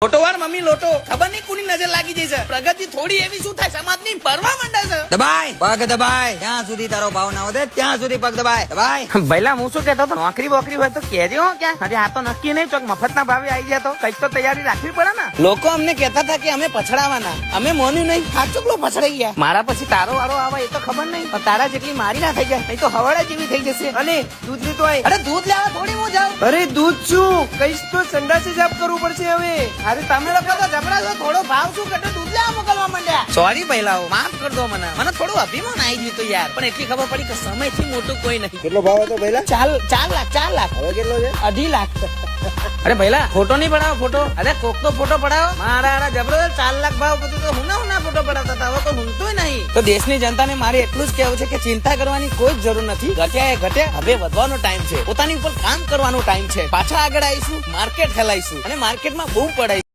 લોટો વાર મમ્મી લોટો ખબર નહીં કોની નજર લાગી જઈ છે પ્રગતિ થોડી એવી શું થાય સમાજની પરવા માંડે છે દબાય પગ દબાય ત્યાં સુધી તારો ભાવ ના વધે ત્યાં સુધી પગ દબાય દબાય ભઈલા હું શું કેતો હતો નોકરી બોકરી હોય તો કેજે હો ક્યાં હજી આ તો નક્કી નહીં ચોક મફત ના ભાવે આવી જાય તો કઈક તો તૈયારી રાખવી પડે ને લોકો અમને કહેતા હતા કે અમે પછડાવાના અમે મોન્યું નહીં આ ચોકલો પછડાઈ ગયા મારા પછી તારો વારો આવે એ તો ખબર નહીં પણ તારા જેટલી મારી ના થઈ જાય નહીં તો હવાડા જેવી થઈ જશે અને દૂધ લીધું હોય અરે દૂધ લેવા થોડી હું જાઉં અરે દૂધ શું કઈશ તો સંડાસે જાપ કરવું પડશે હવે અરે તમે લોકો તો જબરા છો થોડો ભાવ શું કેટલો દૂધ લેવા મોકલવા માંડ્યા સોરી પહેલા માફ કર દો મને થોડું અભિમાન આવી ગયું તો યાર પણ એટલી ખબર પડી કે સમયથી મોટું કોઈ નહીં કેટલો ભાવ હતો પહેલા 4 લાખ હવે કેટલો છે 2.5 લાખ અરે ભઈલા ફોટો નહીં પડાવો ફોટો અરે કોક તો ફોટો પડાવો મારા જબરો 4 લાખ ભાવ બધું તો હુના ફોટો પડાવતા હતા હવે તો હુંતોય નહીં તો દેશની જનતાને મારે એટલું જ કહેવું છે કે ચિંતા કરવાની કોઈ જ જરૂર નથી ઘટ્યા એ ઘટે હવે વધવાનો ટાઈમ છે પોતાની ઉપર કામ કરવાનો ટાઈમ છે પાછા આગળ આવીશું માર્કેટ ફેલાઈશું અને માર્કેટમાં બૂમ પડાઈશું